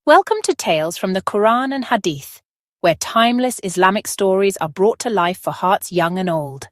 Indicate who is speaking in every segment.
Speaker 1: Welcome to Tales from the Quran and Hadith, where timeless Islamic stories are brought to life for hearts young and old.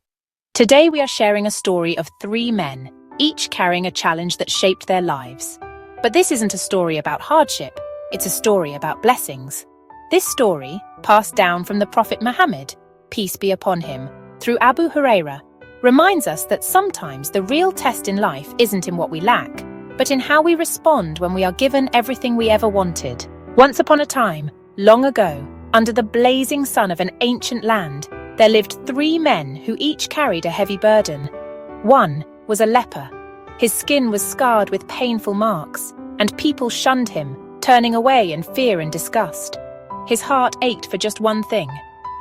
Speaker 1: Today we are sharing a story of three men, each carrying a challenge that shaped their lives. But this isn't a story about hardship, it's a story about blessings. This story, passed down from the Prophet Muhammad, peace be upon him, through Abu Huraira, reminds us that sometimes the real test in life isn't in what we lack, but in how we respond when we are given everything we ever wanted. Once upon a time, long ago, under the blazing sun of an ancient land, there lived three men who each carried a heavy burden. One was a leper. His skin was scarred with painful marks, and people shunned him, turning away in fear and disgust. His heart ached for just one thing: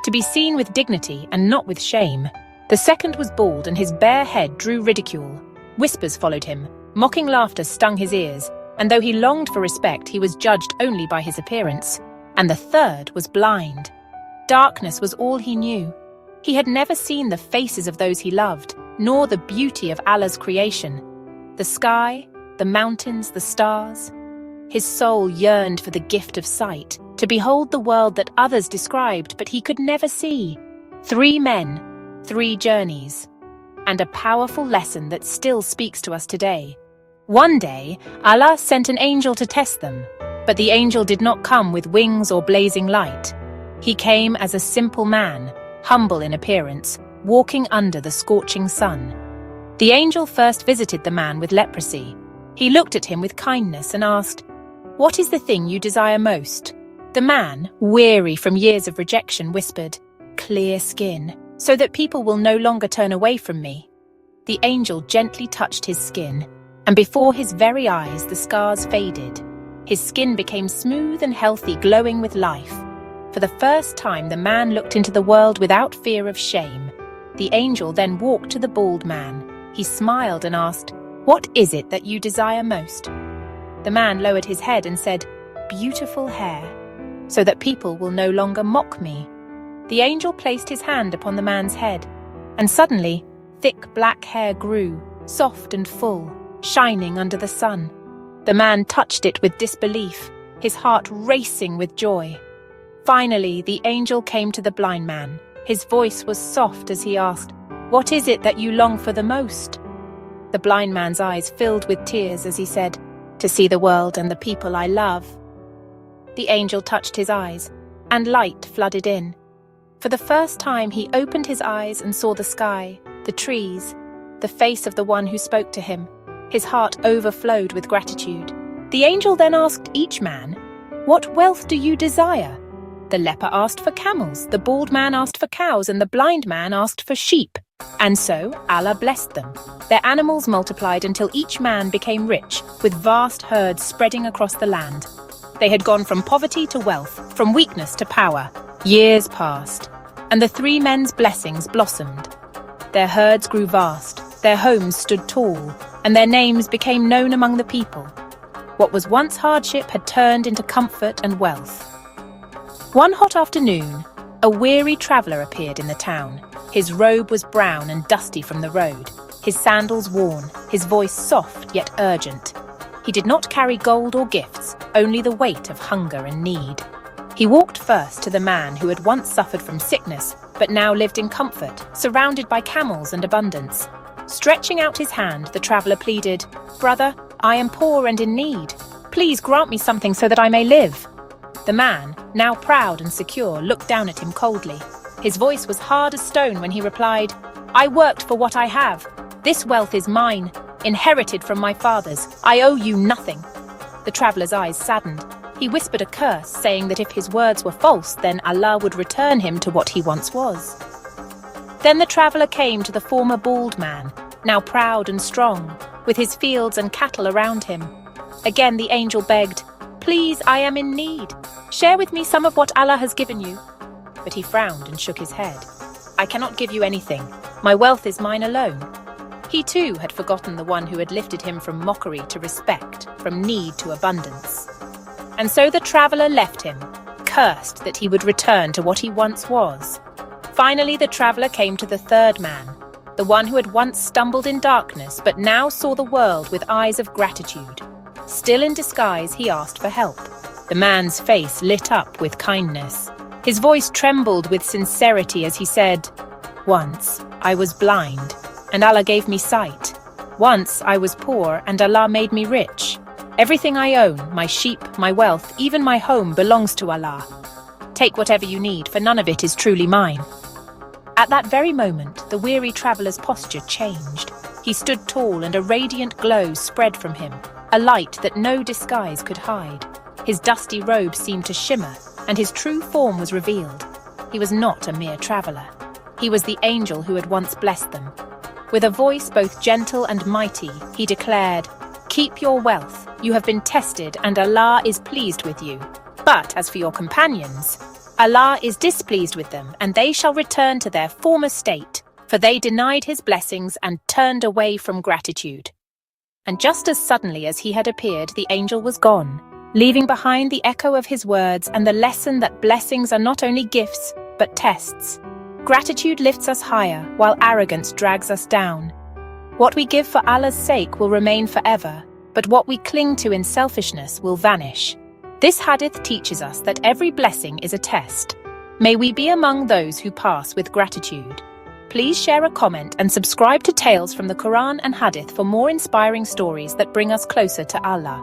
Speaker 1: to be seen with dignity and not with shame. The second was bald, and his bare head drew ridicule. Whispers followed him. Mocking laughter stung his ears, and though he longed for respect, he was judged only by his appearance. And the third was blind. Darkness was all he knew. He had never seen the faces of those he loved, nor the beauty of Allah's creation. The sky, the mountains, the stars. His soul yearned for the gift of sight, to behold the world that others described, but he could never see. Three men, three journeys, and a powerful lesson that still speaks to us today. One day, Allah sent an angel to test them, but the angel did not come with wings or blazing light. He came as a simple man, humble in appearance, walking under the scorching sun. The angel first visited the man with leprosy. He looked at him with kindness and asked, "What is the thing you desire most?" The man, weary from years of rejection, whispered, "Clear skin, so that people will no longer turn away from me." The angel gently touched his skin, and before his very eyes the scars faded. His skin became smooth and healthy, glowing with life. For the first time, the man looked into the world without fear of shame. The angel then walked to the bald man. He smiled and asked, "What is it that you desire most?" The man lowered his head and said, "Beautiful hair, so that people will no longer mock me." The angel placed his hand upon the man's head, and suddenly, thick black hair grew, soft and full, shining under the sun. The man touched it with disbelief, his heart racing with joy. Finally, the angel came to the blind man. His voice was soft as he asked, "What is it that you long for the most?" The blind man's eyes filled with tears as he said, "To see the world and the people I love." The angel touched his eyes, and light flooded in. For the first time, he opened his eyes and saw the sky, the trees, the face of the one who spoke to him. His heart overflowed with gratitude. The angel then asked each man, "What wealth do you desire?" The leper asked for camels, the bald man asked for cows, and the blind man asked for sheep. And so Allah blessed them. Their animals multiplied until each man became rich, with vast herds spreading across the land. They had gone from poverty to wealth, from weakness to power. Years passed, and the three men's blessings blossomed. Their herds grew vast, their homes stood tall, and their names became known among the people. What was once hardship had turned into comfort and wealth. One hot afternoon, a weary traveller appeared in the town. His robe was brown and dusty from the road, his sandals worn, his voice soft yet urgent. He did not carry gold or gifts, only the weight of hunger and need. He walked first to the man who had once suffered from sickness, but now lived in comfort, surrounded by camels and abundance. Stretching out his hand, the traveller pleaded, "Brother, I am poor and in need. Please grant me something so that I may live." The man, now proud and secure, looked down at him coldly. His voice was hard as stone when he replied, "I worked for what I have. This wealth is mine, inherited from my fathers. I owe you nothing." The traveller's eyes saddened. He whispered a curse, saying that if his words were false, then Allah would return him to what he once was. Then the traveller came to the former bald man, now proud and strong, with his fields and cattle around him. Again the angel begged, "Please, I am in need. Share with me some of what Allah has given you." But he frowned and shook his head. "I cannot give you anything. My wealth is mine alone." He too had forgotten the one who had lifted him from mockery to respect, from need to abundance. And so the traveller left him, cursed that he would return to what he once was. Finally, the traveller came to the third man, the one who had once stumbled in darkness but now saw the world with eyes of gratitude. Still in disguise, he asked for help. The man's face lit up with kindness. His voice trembled with sincerity as he said, "Once I was blind, and Allah gave me sight. Once I was poor, and Allah made me rich. Everything I own, my sheep, my wealth, even my home, belongs to Allah. Take whatever you need, for none of it is truly mine." At that very moment, the weary traveler's posture changed. He stood tall, and a radiant glow spread from him, a light that no disguise could hide. His dusty robe seemed to shimmer, and his true form was revealed. He was not a mere traveler. He was the angel who had once blessed them. With a voice both gentle and mighty, he declared, "Keep your wealth. You have been tested, and Allah is pleased with you. But as for your companions, Allah is displeased with them, and they shall return to their former state, for they denied his blessings and turned away from gratitude." And just as suddenly as he had appeared, the angel was gone, leaving behind the echo of his words and the lesson that blessings are not only gifts, but tests. Gratitude lifts us higher, while arrogance drags us down. What we give for Allah's sake will remain forever, but what we cling to in selfishness will vanish. This hadith teaches us that every blessing is a test. May we be among those who pass with gratitude. Please share a comment and subscribe to Tales from the Quran and Hadith for more inspiring stories that bring us closer to Allah.